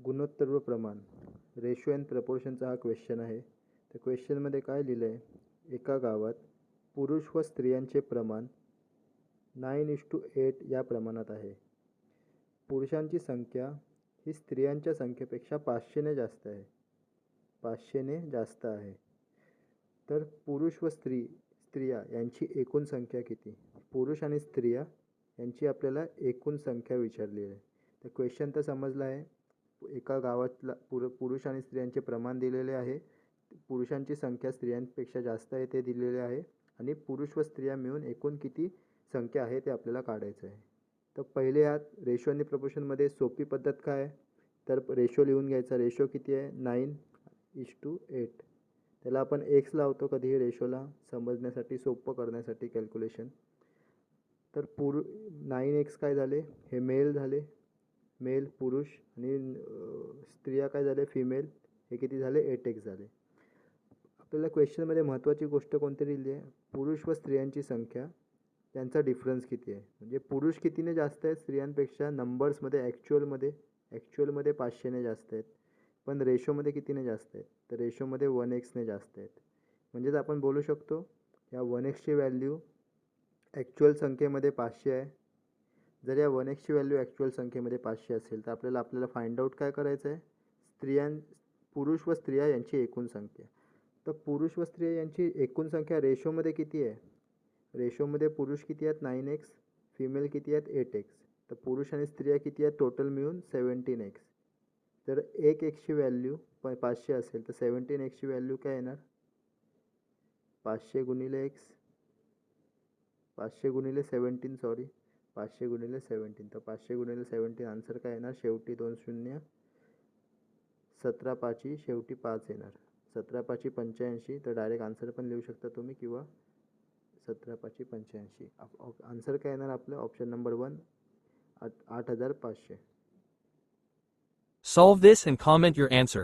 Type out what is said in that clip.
गुणोत्तर व प्रमाण रेशो अँड प्रपोर्शनचा हा क्वेश्चन आहे. त्या क्वेश्चनमध्ये काय लिहिलं आहे, एका गावात पुरुष व स्त्रियांचे प्रमाण 9:8 या प्रमाणात आहे. पुरुषांची संख्या ही स्त्रियांच्या संख्येपेक्षा 500ने जास्त आहे. 500ने जास्त आहे. तर पुरुष व स्त्रिया यांची एकूण संख्या किती? पुरुष आणि स्त्रिया यांची आपल्याला एकूण संख्या विचारली आहे. तर क्वेश्चन तर समजला आहे. एका गावातला पुरुष आणि स्त्रियांचे प्रमाण दिलेले आहे. पुरुषांची संख्या स्त्रियांपेक्षा जास्त आहे ते दिलेले आहे आणि पुरुष व स्त्रिया मिळून एकूण किती संख्या आहे ते आपल्याला काढायचं आहे. तर पहिले यात रेशो आणि प्रपोर्शनमध्ये सोपी पद्धत काय आहे, तर रेशो लिहून घ्यायचा. रेशो किती आहे? 9:8. त्याला आपण एक्स लावतो कधीही रेशोला समजण्यासाठी, सोपं करण्यासाठी कॅल्क्युलेशन. तर 9x काय झाले, हे मेल झाले, मेल पुरुष, आणि स्त्रिया काय झाले, फिमेल, हे किती झाले, 8x झाले. आपल्याला क्वेश्चनमध्ये महत्त्वाची गोष्ट कोणती दिली आहे, पुरुष व स्त्रियांची संख्या त्यांचा डिफरन्स किती आहे. म्हणजे पुरुष कितीने जास्त आहेत स्त्रियांपेक्षा नंबर्समध्ये, ॲक्च्युअलमध्ये 500ने जास्त आहेत, पण रेशोमध्ये कितीने जास्त आहेत, तर रेशोमध्ये 1xने जास्त आहेत. म्हणजेच आपण बोलू शकतो या 1xची व्हॅल्यू ॲक्च्युअल संख्येमध्ये 500 आहे. जर या 1xची व्हॅल्यू ॲक्च्युअल संख्येमध्ये 500 असेल तर आपल्याला फाइंड आउट काय करायचं आहे, पुरुष व स्त्रिया यांची एकूण संख्या. तर पुरुष व स्त्रिया यांची एकूण संख्या रेशोमध्ये किती आहे, रेशोमध्ये पुरुष किती आहेत 9x, फिमेल किती आहेत 8x. तर पुरुष आणि स्त्रिया किती आहेत टोटल मिळून 17x. तर 1xची व्हॅल्यू 500 असेल तर 17xची व्हॅल्यू काय येणार, 500 गुणिले x, 500 गुणिले 17, 500 गुणिले 17. तर 500 गुणिले 17 आन्सर काय येणार, शेवटी 2 शून्य, 17 पाची शेवटी 5 येणार, 17 पाची 85. तर डायरेक्ट आन्सर पण लिहू शकता तुम्ही, किंवा 17 पाची 85. आन्सर काय येणार आपलं, option number 1, 8500. Solve this and comment your answer.